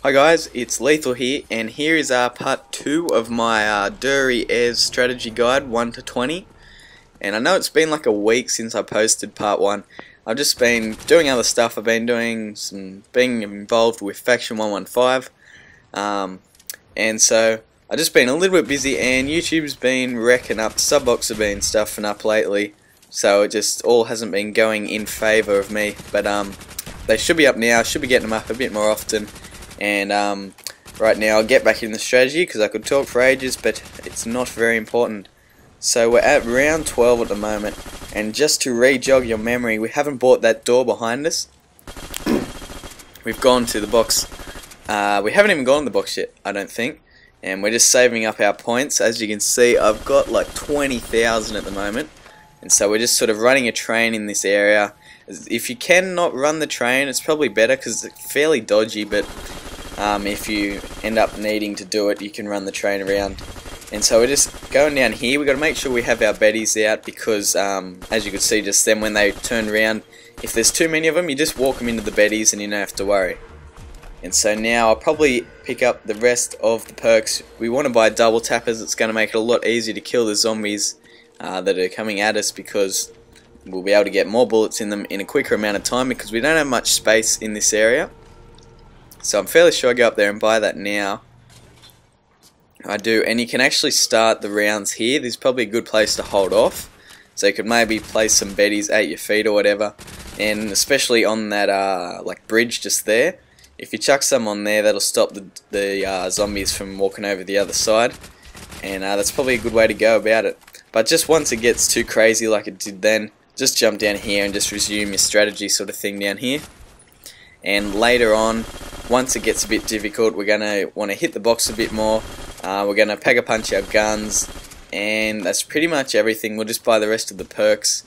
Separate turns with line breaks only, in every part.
Hi guys, it's Lethal here, and here is part 2 of my Riese strategy guide 1 to 20. And I know it's been like a week since I posted part 1. I've just been doing other stuff. I've been doing being involved with Faction 115, and so I've just been a little bit busy, and YouTube's been wrecking up, Subbox have been stuffing up lately, so it just all hasn't been going in favour of me. But they should be up now, should be getting them up a bit more often. And right now I'll get back in the strategy because I could talk for ages, but it's not very important. So we're at round 12 at the moment, and just to re-jog your memory, we haven't bought that door behind us. We've gone to the box. We haven't even gone to the box yet, I don't think, and we're just saving up our points. As you can see, I've got like 20,000 at the moment, and so we're just sort of running a train in this area. If you can not run the train, it's probably better because it's fairly dodgy, but if you end up needing to do it, you can run the train around. And so we're just going down here. We've got to make sure we have our beddies out because, as you could see just then, when they turn around, if there's too many of them, you just walk them into the beddies and you don't have to worry. And so now I'll probably pick up the rest of the perks. We want to buy double tappers. It's going to make it a lot easier to kill the zombies that are coming at us, because we'll be able to get more bullets in them in a quicker amount of time because we don't have much space in this area. So I'm fairly sure I go up there and buy that now. I do, and you can actually start the rounds here. This is probably a good place to hold off. So you could maybe place some beddies at your feet or whatever, and especially on that like bridge just there. If you chuck some on there, that'll stop the zombies from walking over the other side, and that's probably a good way to go about it. But just once it gets too crazy like it did then, just jump down here and just resume your strategy sort of thing down here. And later on, once it gets a bit difficult, we're going to want to hit the box a bit more. We're going to pack-a-punch our guns, and that's pretty much everything. We'll just buy the rest of the perks.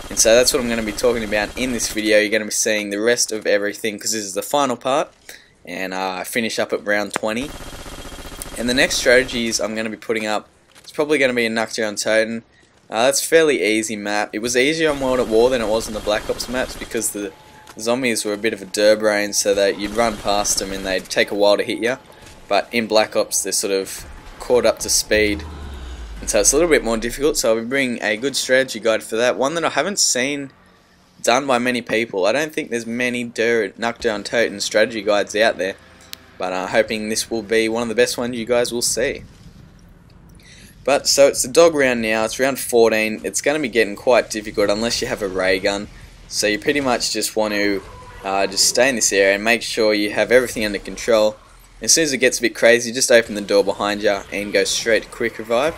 And so that's what I'm going to be talking about in this video. You're going to be seeing the rest of everything because this is the final part, and I finish up at round 20. And the next strategies I'm going to be putting up, it's probably going to be a Pwn0fTheDead. That's a fairly easy map. It was easier on World at War than it was on the Black Ops maps because the zombies were a bit of a durbrain, so that you'd run past them and they'd take a while to hit you. But in Black Ops they're sort of caught up to speed, and so it's a little bit more difficult. So I'll be bringing a good strategy guide for that, one that I haven't seen done by many people. I don't think there's many Pwn0fTheDead strategy guides out there, but I'm hoping this will be one of the best ones you guys will see. But so it's the dog round now, it's round 14. It's going to be getting quite difficult unless you have a ray gun. So you pretty much just want to just stay in this area and make sure you have everything under control. As soon as it gets a bit crazy, just open the door behind you and go straight to quick revive.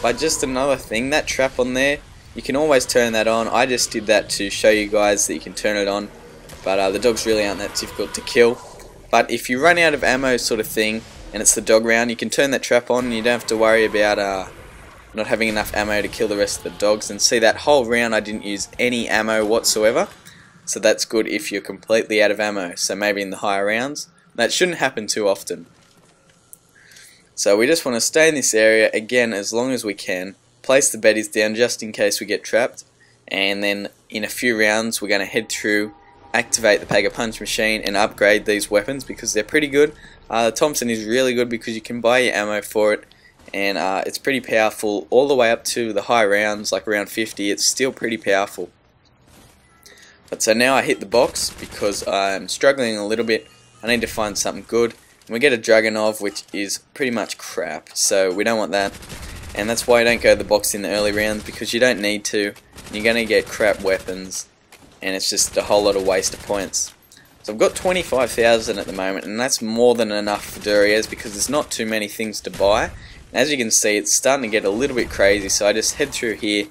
But just another thing, that trap on there, you can always turn that on. I just did that to show you guys that you can turn it on. But the dogs really aren't that difficult to kill. But if you run out of ammo sort of thing, and it's the dog round, you can turn that trap on and you don't have to worry about not having enough ammo to kill the rest of the dogs. And see, that whole round I didn't use any ammo whatsoever, so that's good if you're completely out of ammo. So maybe in the higher rounds, that shouldn't happen too often. So we just want to stay in this area again as long as we can, place the beddies down just in case we get trapped, and then in a few rounds we're going to head through, activate the Pack-a-Punch machine and upgrade these weapons because they're pretty good. The Thompson is really good because you can buy your ammo for it, and it's pretty powerful all the way up to the high rounds, like round 50. It's still pretty powerful. But so now I hit the box because I'm struggling a little bit. I need to find something good. And we get a Dragunov, which is pretty much crap, so we don't want that. And that's why you don't go to the box in the early rounds, because you don't need to. You're going to get crap weapons, and it's just a whole lot of waste of points. So I've got 25,000 at the moment, and that's more than enough for Riese because there's not too many things to buy. And as you can see, it's starting to get a little bit crazy, so I just head through here,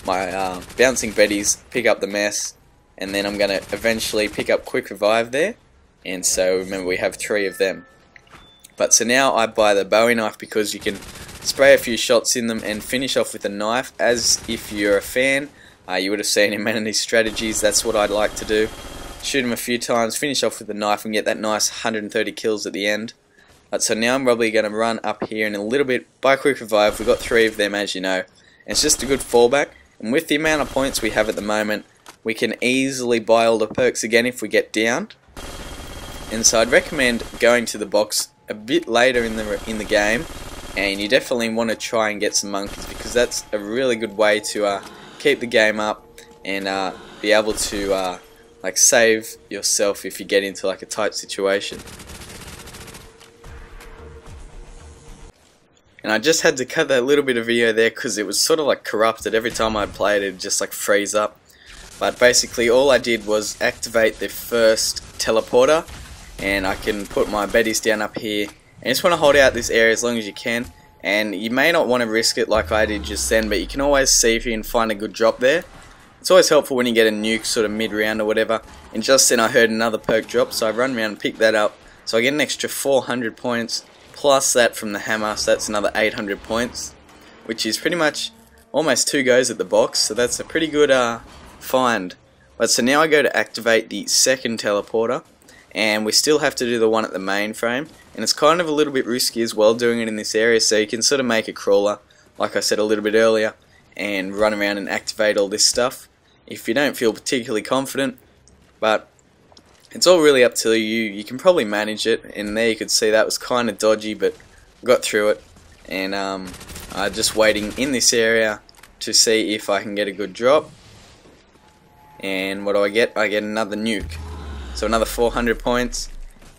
my bouncing beddies, pick up the mess, and then I'm going to eventually pick up quick revive there. And so remember, we have 3 of them. But so now I buy the Bowie knife because you can spray a few shots in them and finish off with a knife. As if you're a fan, you would have seen in many of these strategies, that's what I'd like to do. Shoot them a few times, finish off with the knife and get that nice 130 kills at the end. But so now I'm probably going to run up here in a little bit, buy quick revive. We've got 3 of them, as you know, and it's just a good fallback. And with the amount of points we have at the moment, we can easily buy all the perks again if we get down. And so I'd recommend going to the box a bit later in the game, and you definitely want to try and get some monkeys, because that's a really good way to keep the game up and be able to like save yourself if you get into like a tight situation. And I just had to cut that little bit of video there because it was sort of like corrupted. Every time I played it'd just like freeze up. But basically all I did was activate the first teleporter, and I can put my beddies down up here, and you just want to hold out this area as long as you can. And you may not want to risk it like I did just then, but you can always see if you can find a good drop there. It's always helpful when you get a nuke sort of mid-round or whatever. And just then I heard another perk drop, so I run around and pick that up. So I get an extra 400 points, plus that from the hammer, so that's another 800 points, which is pretty much almost 2 goes at the box, so that's a pretty good find. But so now I go to activate the second teleporter, and we still have to do the one at the mainframe, and it's kind of a little bit risky as well doing it in this area, so you can sort of make a crawler, like I said a little bit earlier, and run around and activate all this stuff if you don't feel particularly confident. But it's all really up to you. You can probably manage it, and there you could see that was kind of dodgy, but got through it. And I'm just waiting in this area to see if I can get a good drop. And what do I get? I get another nuke, so another 400 points.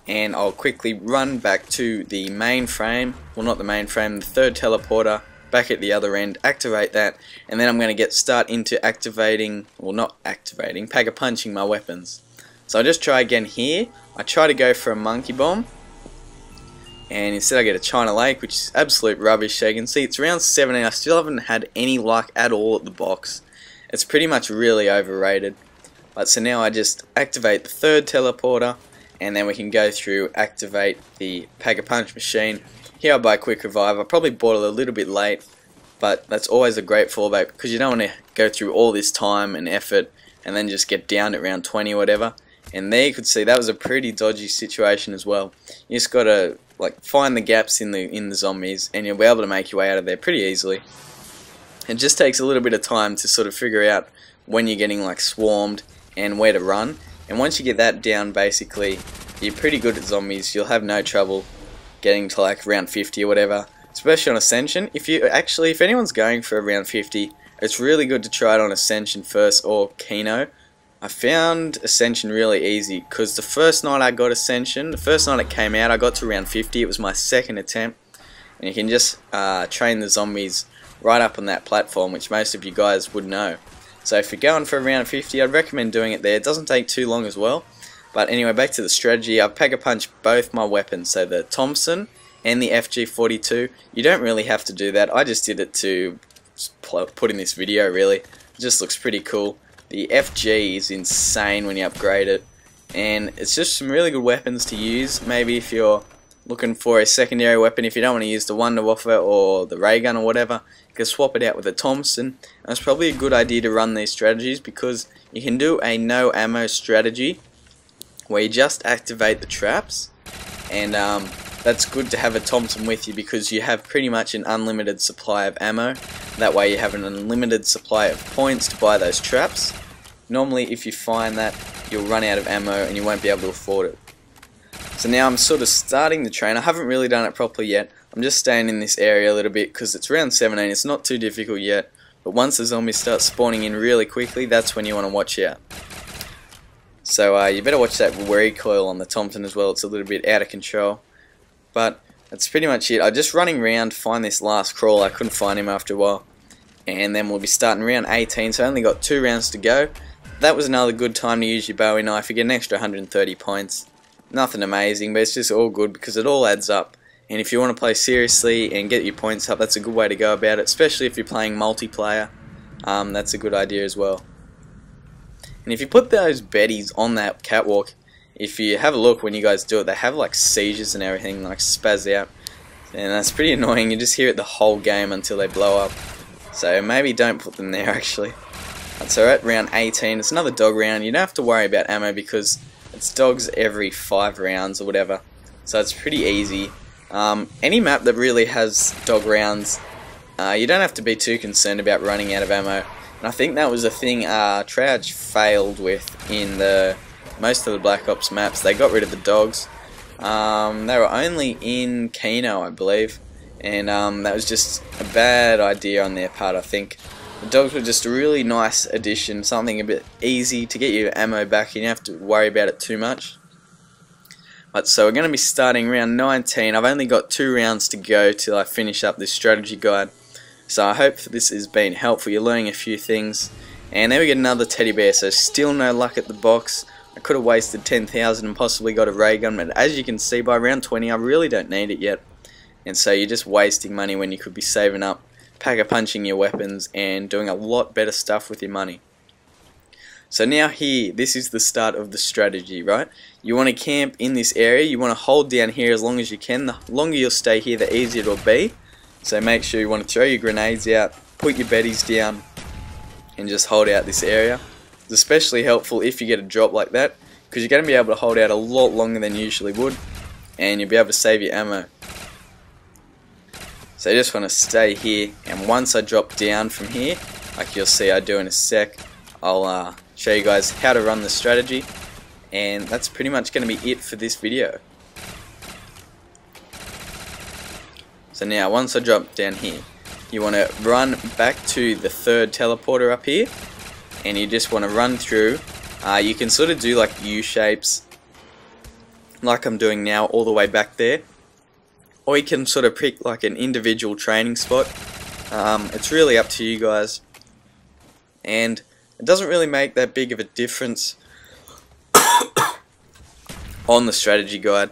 And I'll quickly run back to the mainframe, well not the mainframe, the third teleporter, back at the other end, activate that, and then I'm going to start into activating, well not activating, pack-a-punching my weapons. So I just try again here. I try to go for a monkey bomb, and instead I get a China Lake, which is absolute rubbish. So you can see it's round 17, I still haven't had any luck at all at the box. It's pretty much really overrated. But so now I just activate the third teleporter, and then we can go through, activate the pack-a-punch machine. Here I buy quick revive. I probably bought it a little bit late, but that's always a great fallback because you don't want to go through all this time and effort and then just get down at round 20 or whatever. And there you could see that was a pretty dodgy situation as well. You just got to like find the gaps in the zombies, and you'll be able to make your way out of there pretty easily. It just takes a little bit of time to sort of figure out when you're getting like swarmed and where to run. And once you get that down, basically you're pretty good at zombies. You'll have no trouble getting to like round 50 or whatever, especially on Ascension. If anyone's going for round 50, it's really good to try it on Ascension first or Kino. I found Ascension really easy because the first night I got Ascension, the first night it came out, I got to round 50. It was my second attempt, and you can just train the zombies right up on that platform, which most of you guys would know. So if you're going for round 50, I'd recommend doing it there. It doesn't take too long as well. But anyway, back to the strategy. I've pack-a-punched both my weapons, so the Thompson and the FG42. You don't really have to do that. I just did it to put in this video, really. It just looks pretty cool. The FG is insane when you upgrade it, and it's just some really good weapons to use. Maybe if you're looking for a secondary weapon, if you don't want to use the Pwn0fTheDead or the ray gun or whatever, you can swap it out with a Thompson. And it's probably a good idea to run these strategies because you can do a no ammo strategy where you just activate the traps, and that's good to have a Thompson with you because you have pretty much an unlimited supply of ammo. That way you have an unlimited supply of points to buy those traps. Normally if you find that, you'll run out of ammo and you won't be able to afford it. So now I'm sort of starting the train. I haven't really done it properly yet. I'm just staying in this area a little bit because it's round 17. It's not too difficult yet, but once the zombies start spawning in really quickly, that's when you want to watch out. So you better watch that recoil on the Thompson as well. It's a little bit out of control. But that's pretty much it. I'm just running around, find this last crawl. I couldn't find him after a while. And then we'll be starting round 18, so I only got 2 rounds to go. That was another good time to use your Bowie knife. You get an extra 130 points. Nothing amazing, but it's just all good because it all adds up. And if you want to play seriously and get your points up, that's a good way to go about it, especially if you're playing multiplayer. That's a good idea as well. And if you put those beddies on that catwalk, if you have a look when you guys do it, they have like seizures and everything, like spaz out. And that's pretty annoying. You just hear it the whole game until they blow up. So maybe don't put them there actually. So we're at round 18. It's another dog round. You don't have to worry about ammo because it's dogs every 5 rounds or whatever. So it's pretty easy. Any map that really has dog rounds, you don't have to be too concerned about running out of ammo. And I think that was a thing Treyarch failed with in the most of the Black Ops maps. They got rid of the dogs. They were only in Kino, I believe, and that was just a bad idea on their part, I think. The dogs were just a really nice addition, something a bit easy to get your ammo back. You don't have to worry about it too much. But so we're going to be starting round 19. I've only got 2 rounds to go till I finish up this strategy guide. So I hope this has been helpful. You're learning a few things. And there we get another teddy bear, so still no luck at the box. I could have wasted 10,000 and possibly got a ray gun, but as you can see, by round 20 I really don't need it yet. And so you're just wasting money when you could be saving up, pack-a-punching your weapons, and doing a lot better stuff with your money. So now here, this is the start of the strategy, right? You want to camp in this area, you want to hold down here as long as you can. The longer you'll stay here, the easier it'll be. So make sure you want to throw your grenades out, put your betties down, and just hold out this area. It's especially helpful if you get a drop like that, because you're going to be able to hold out a lot longer than you usually would, and you'll be able to save your ammo. So you just want to stay here, and once I drop down from here, like you'll see I do in a sec, I'll show you guys how to run the strategy, and that's pretty much going to be it for this video. So now once I drop down here, you want to run back to the 3rd teleporter up here, and you just want to run through. You can sort of do like U-shapes, like I'm doing now, all the way back there, or you can sort of pick like an individual training spot. It's really up to you guys, and it doesn't really make that big of a difference on the strategy guide,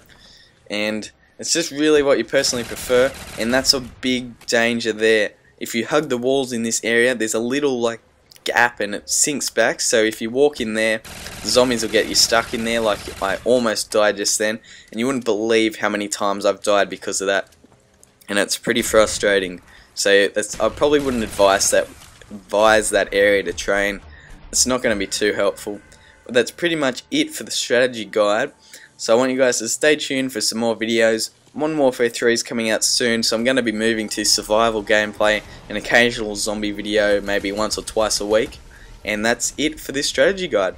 and it's just really what you personally prefer, and that's a big danger there. If you hug the walls in this area, there's a little like gap and it sinks back, so if you walk in there, the zombies will get you stuck in there. Like I almost died just then, and you wouldn't believe how many times I've died because of that, and it's pretty frustrating. So I probably wouldn't advise that area to train. It's not going to be too helpful. But that's pretty much it for the strategy guide. So I want you guys to stay tuned for some more videos. Modern Warfare 3 is coming out soon, so I'm going to be moving to survival gameplay, an occasional zombie video, maybe once or twice a week. And that's it for this strategy guide.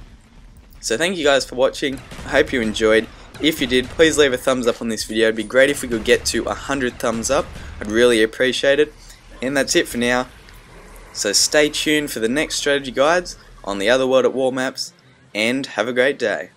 So thank you guys for watching. I hope you enjoyed. If you did, please leave a thumbs up on this video. It'd be great if we could get to 100 thumbs up. I'd really appreciate it. And that's it for now. So stay tuned for the next strategy guides on the other World at War maps, and have a great day.